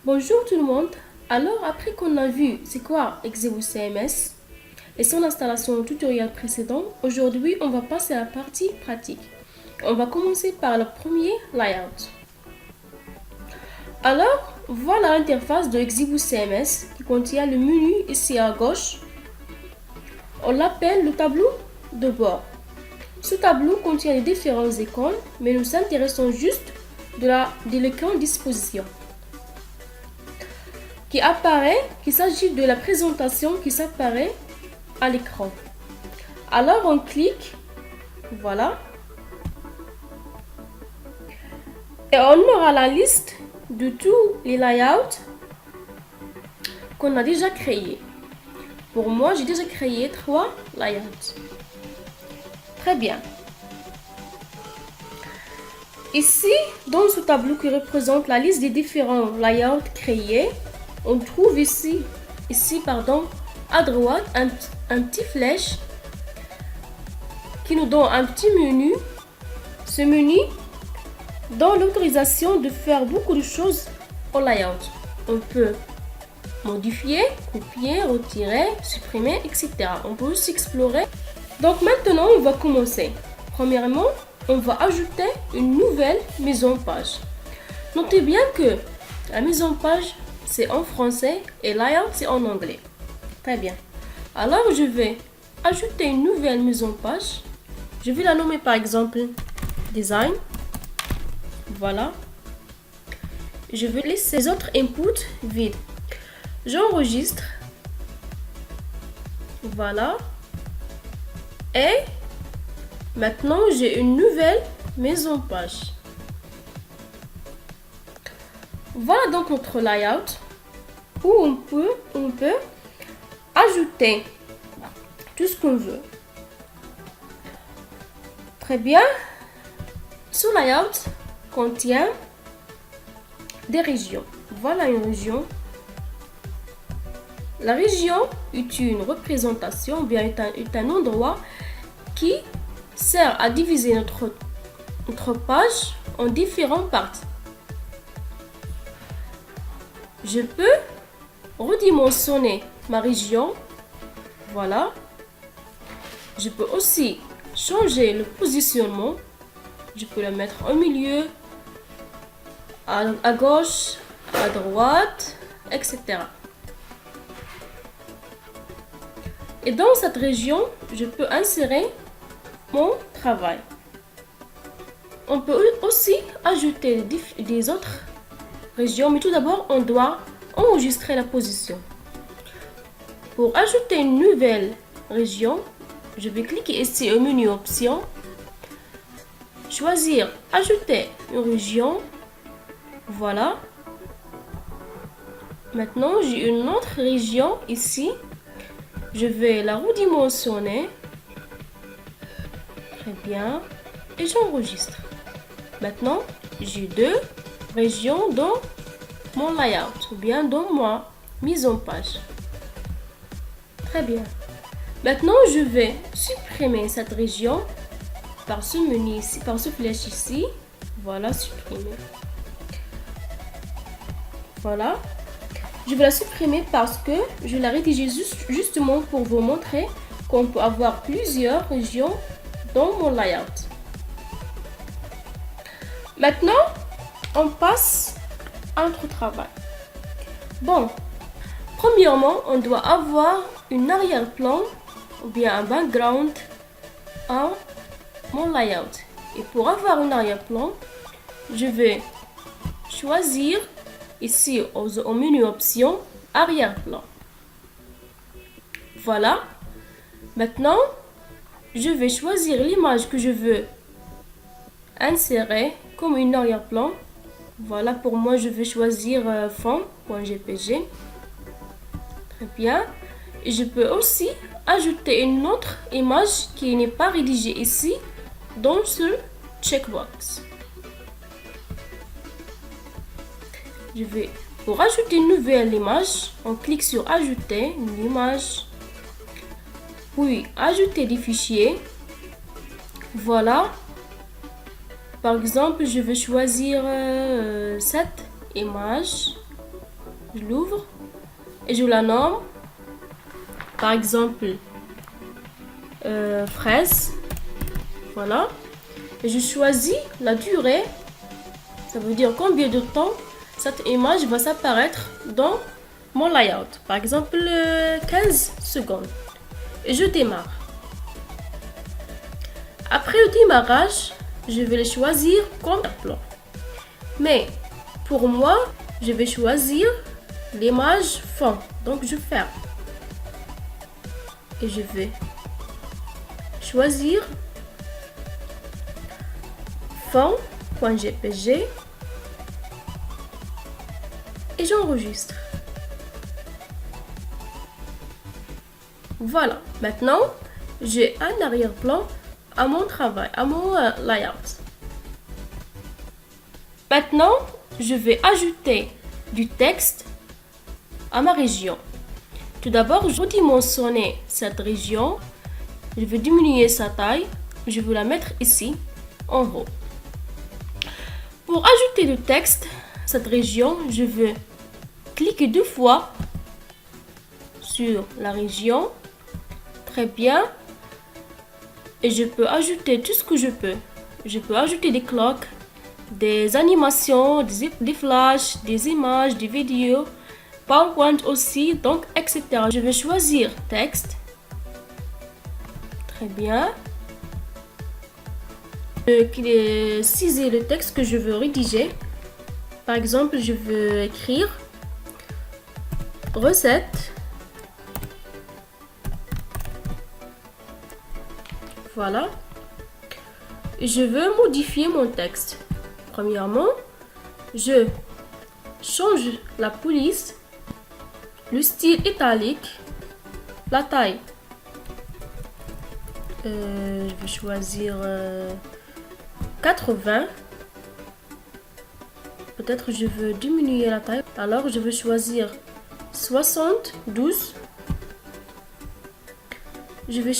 Bonjour tout le monde. Alors après qu'on a vu c'est quoi Exevo CMS et son installation au tutoriel précédent, aujourd'hui on va passer à la partie pratique. On va commencer par le premier layout. Alors voilà l'interface de Exevo CMS qui contient le menu ici à gauche. On l'appelle le tableau de bord. Ce tableau contient les différentes icônes, mais nous nous intéressons juste de l'écran disposition qui apparaît, qu'il s'agit de la présentation qui s'apparaît à l'écran. Alors on clique, voilà, et on aura la liste de tous les layouts qu'on a déjà créés. Pour moi, j'ai déjà créé 3 layouts. Très bien. Ici, dans ce tableau qui représente la liste des différents layouts créés, on trouve ici à droite un petit flèche qui nous donne un petit menu. Ce menu donne l'autorisation de faire beaucoup de choses au layout. On peut modifier, copier, retirer, supprimer, etc. On peut aussi explorer. Donc maintenant, on va commencer. Premièrement, on va ajouter une nouvelle mise en page. Notez bien que la mise en page, c'est en français et layout, c'est en anglais. Très bien. Alors, je vais ajouter une nouvelle mise en page. Je vais la nommer par exemple Design. Voilà. Je vais laisser les autres inputs vides. J'enregistre. Voilà. Et maintenant, j'ai une nouvelle mise en page. Voilà donc notre layout où on peut ajouter tout ce qu'on veut. Très bien. Ce layout contient des régions. Voilà une région. La région est une représentation, ou bien est un endroit qui sert à diviser notre page en différentes parties. Je peux redimensionner ma région. Voilà. Je peux aussi changer le positionnement. Je peux le mettre au milieu, à gauche, à droite, etc. Et dans cette région, je peux insérer mon travail. On peut aussi ajouter des autres régions, mais tout d'abord, on doit enregistrer la position. Pour ajouter une nouvelle région, je vais cliquer ici au menu Options, choisir Ajouter une région. Voilà. Maintenant, j'ai une autre région ici. Je vais la redimensionner. Très bien. Et j'enregistre. Maintenant, j'ai 2 régions dans mon layout ou bien dans ma mise en page. Très bien. Maintenant, je vais supprimer cette région par ce menu ici, par ce flèche ici. Voilà, supprimer. Voilà. Je vais la supprimer parce que je l'ai rédigée justement pour vous montrer qu'on peut avoir plusieurs régions dans mon layout. Maintenant, on passe à notre travail. Bon, premièrement, on doit avoir une arrière-plan ou bien un background à mon layout. Et pour avoir un arrière-plan, je vais choisir ici au menu Options, arrière-plan. Voilà. Maintenant, je vais choisir l'image que je veux insérer comme une arrière-plan. Voilà, pour moi, je vais choisir fond.jpg. Très bien. Et je peux aussi ajouter une autre image qui n'est pas rédigée ici dans ce checkbox. Pour ajouter une nouvelle image, on clique sur Ajouter une image, puis Ajouter des fichiers. Voilà. Par exemple, je vais choisir cette image. je l'ouvre et je la nomme. Par exemple, fraise. Voilà. Et je choisis la durée. Ça veut dire combien de temps cette image va s'apparaître dans mon layout. Par exemple, 15 secondes. Et je démarre. Après le démarrage, je vais le choisir comme plan. Mais pour moi, je vais choisir l'image fond. Donc je ferme. Et je vais choisir fond.jpg et j'enregistre. Voilà, maintenant j'ai un arrière-plan à mon travail, à mon layout. Maintenant, je vais ajouter du texte à ma région. Tout d'abord, je vais dimensionner cette région. Je vais diminuer sa taille. Je vais la mettre ici, en haut. Pour ajouter le texte à cette région, je vais cliquer 2 fois sur la région. Très bien. Et je peux ajouter tout ce que je peux. Je peux ajouter des cloques, des animations, des flashs, des images, des vidéos, PowerPoint aussi, donc etc. Je vais choisir texte. Très bien. Ciser le texte que je veux rédiger. Par exemple, je veux écrire recette. Voilà. Je veux modifier mon texte. Premièrement, je change la police, le style italique, la taille. Je vais choisir 80. Peut-être je veux diminuer la taille. Alors je vais choisir 72. Je vais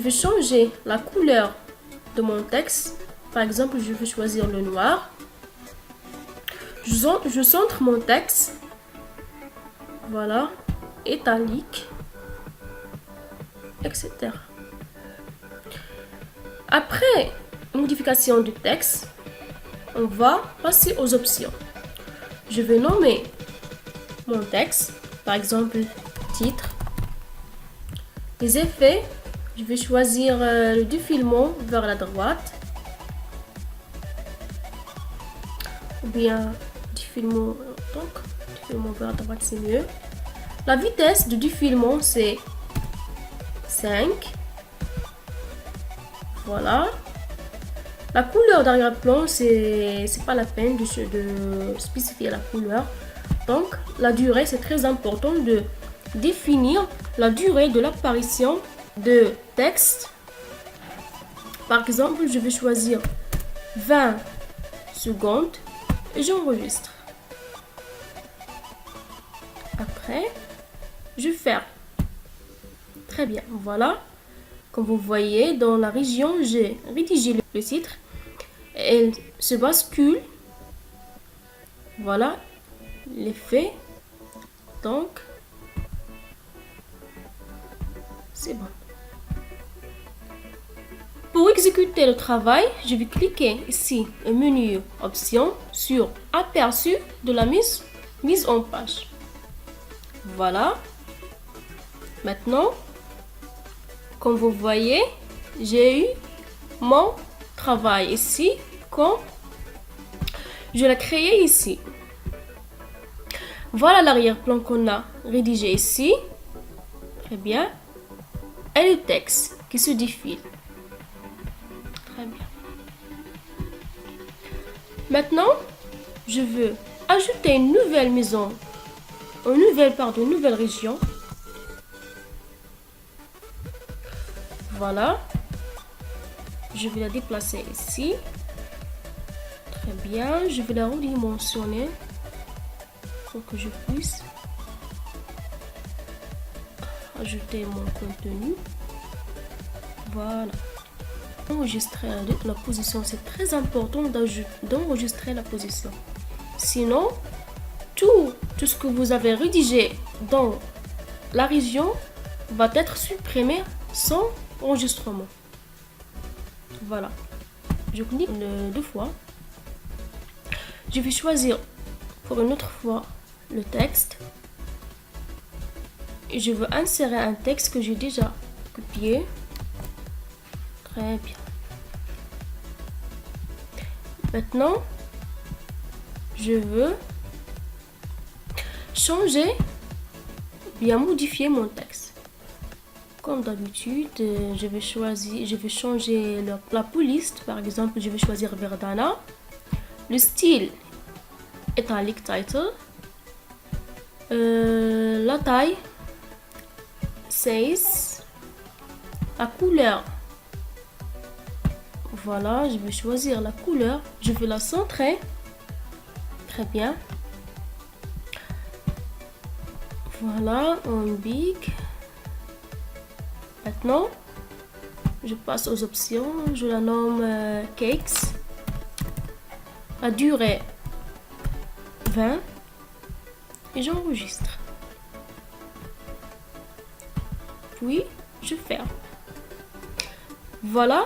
changer la couleur de mon texte. Par exemple, je vais choisir le noir. Je centre mon texte. Voilà. Italique. Etc. Après modification du texte, on va passer aux options. Je vais nommer mon texte. Par exemple, titre. Les effets, je vais choisir le défilement vers la droite. Ou bien défilement vers la droite, c'est mieux. La vitesse du défilement, c'est 5. Voilà. La couleur d'arrière-plan, c'est pas la peine de spécifier la couleur. Donc, la durée, c'est très important de définir la durée de l'apparition de texte. Par exemple, je vais choisir 20 secondes et j'enregistre. Après, je ferme. Très bien, voilà. Comme vous voyez, dans la région, j'ai rédigé le titre. Elle se bascule. Voilà l'effet. Donc, c'est bon. Pour exécuter le travail, je vais cliquer ici au menu Options sur Aperçu de la mise en page. Voilà. Maintenant, comme vous voyez, j'ai eu mon travail ici quand je l'ai créé ici. Voilà l'arrière-plan qu'on a rédigé ici. Très bien. Et le texte qui se défile. Très bien. Maintenant, je veux ajouter une nouvelle maison, une nouvelle région. Voilà. Je vais la déplacer ici. Très bien. Je vais la redimensionner pour que je puisse ajouter mon contenu. Voilà. Enregistrer la position, c'est très important d'enregistrer la position. Sinon, tout ce que vous avez rédigé dans la région va être supprimé sans enregistrement. Voilà. Je clique deux fois. Je vais choisir pour une autre fois le texte. Et je veux insérer un texte que j'ai déjà copié. Très bien. Maintenant, je veux changer, bien modifier mon texte. Comme d'habitude, je vais changer la police. Par exemple, je vais choisir Verdana. Le style italic title. La taille 16. La couleur. Voilà, je vais choisir la couleur. Je vais la centrer. Très bien. Voilà, en big. Maintenant, je passe aux options. Je la nomme Cakes. La durée 20. Et j'enregistre. Puis, je ferme. Voilà,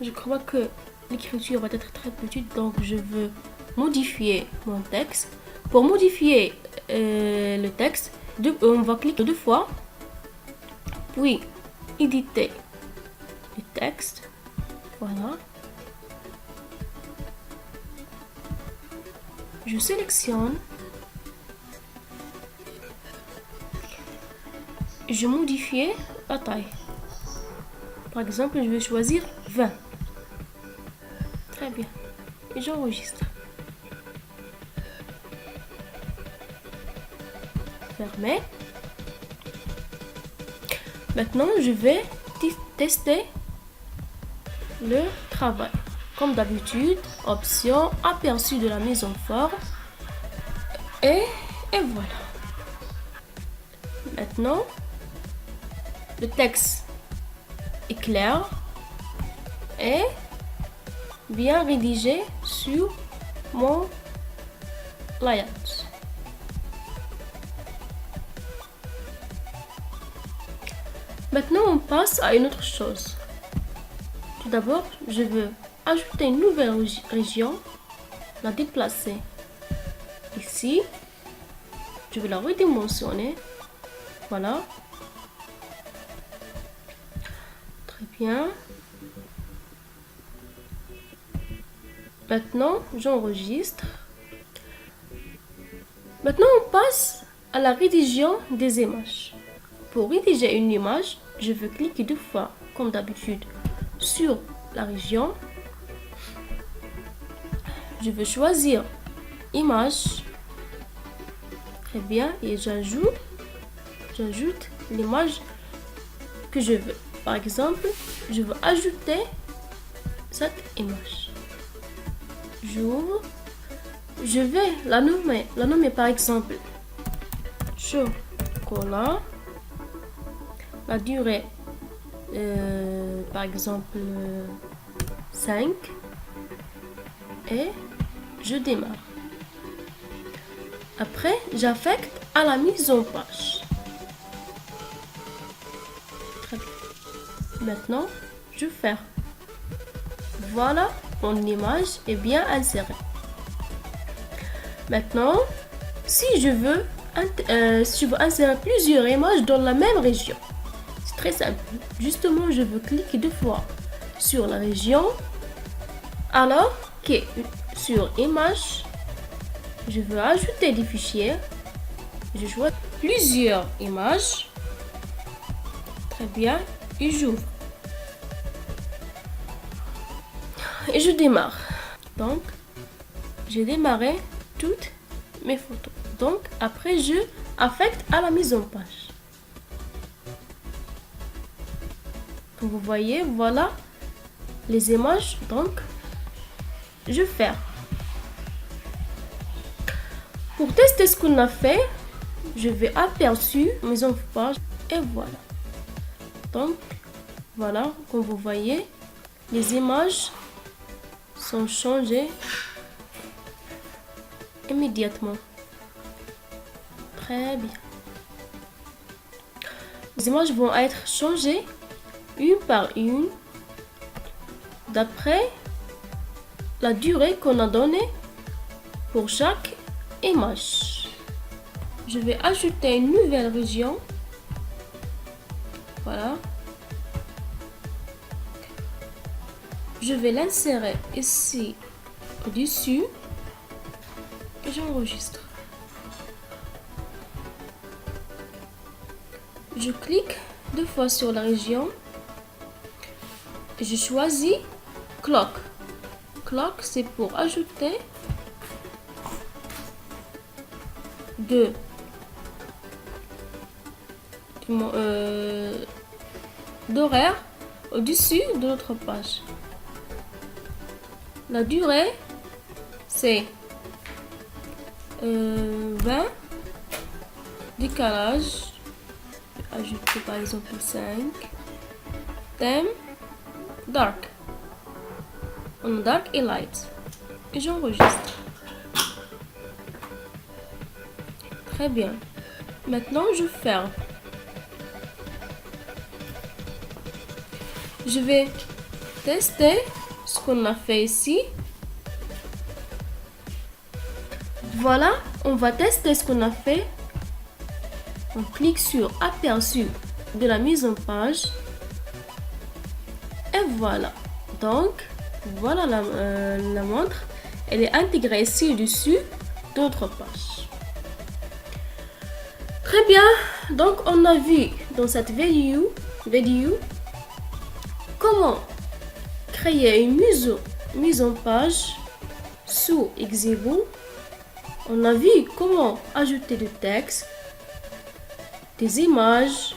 je crois que l'écriture va être très petite, donc je veux modifier mon texte. Pour modifier le texte, on va cliquer deux fois, puis éditer le texte. Voilà. Je sélectionne. Je modifie la taille. Par exemple, je vais choisir 20. Très bien. Et j'enregistre. Fermez. Maintenant, je vais tester le travail. Comme d'habitude, option, aperçu de la maison forte. Et voilà. Maintenant, le texte est clair et bien rédigé sur mon layout. Maintenant, on passe à une autre chose. Tout d'abord, je veux ajouter une nouvelle région, la déplacer ici. Je vais la redimensionner. Voilà. Très bien. Maintenant, j'enregistre. Maintenant, on passe à la rédition des images. Pour rédiger une image, je veux cliquer deux fois, comme d'habitude, sur la région. Je veux choisir image. Très bien. Et j'ajoute l'image que je veux. Par exemple, je veux ajouter cette image. J'ouvre. Je vais la nommer par exemple chocolat. La durée, par exemple 5. Et je démarre. Après, j'affecte à la mise en page. Très bien. Maintenant, je ferme. Voilà, mon image est bien insérée. Maintenant, si je veux insérer plusieurs images dans la même région, c'est très simple. Justement, je veux cliquer deux fois sur la région, alors que sur image, je veux ajouter des fichiers. Je choisis plusieurs images. Très bien. Et j'ouvre. Et je démarre. Donc, j'ai démarré toutes mes photos. Donc, après, je affecte à la mise en page. Comme vous voyez, voilà les images. Donc, je ferme. Pour tester ce qu'on a fait, je vais aperçu mise en page et voilà. Donc, voilà, comme vous voyez, les images sont changées immédiatement. Très bien. Les images vont être changées une par une d'après la durée qu'on a donnée pour chaque image. Je vais ajouter une nouvelle région. Voilà. Je vais l'insérer ici au-dessus et j'enregistre. Je clique 2 fois sur la région et je choisis Clock. Clock, c'est pour ajouter d'horaire au-dessus de notre page. La durée, c'est 20, décalage, ajouter par exemple 5, thème, dark, on dark et light, et j'enregistre. Très bien. Maintenant, je ferme. Je vais tester ce qu'on a fait ici. Voilà, on va tester ce qu'on a fait. On clique sur aperçu de la mise en page. Et voilà. Donc, voilà la montre. Elle est intégrée ici au-dessus de notre page. Très bien. Donc, on a vu dans cette vidéo comment créer une mise en page sous Xabo. On a vu comment ajouter du texte, des images,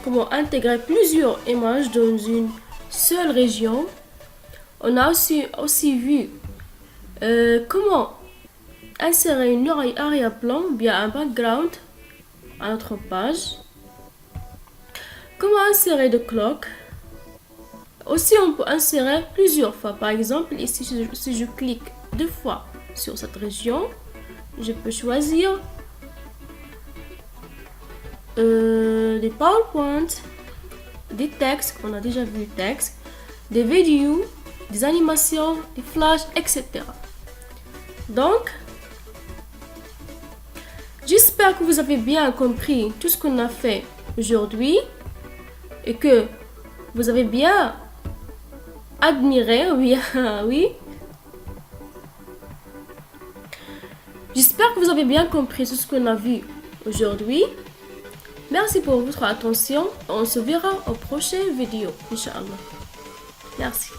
comment intégrer plusieurs images dans une seule région. On a aussi vu comment insérer une arrière-plan via un background à notre page. Comment insérer de clock. Aussi, on peut insérer plusieurs fois. Par exemple, ici, si je clique 2 fois sur cette région, je peux choisir des PowerPoint, des textes, on a déjà vu texte, des vidéos, des animations, des flashs, etc. Donc, j'espère que vous avez bien compris tout ce qu'on a fait aujourd'hui et que vous avez bien admiré, oui. J'espère que vous avez bien compris tout ce qu'on a vu aujourd'hui. Merci pour votre attention. On se verra aux prochaines vidéos, Inch'Allah. Merci.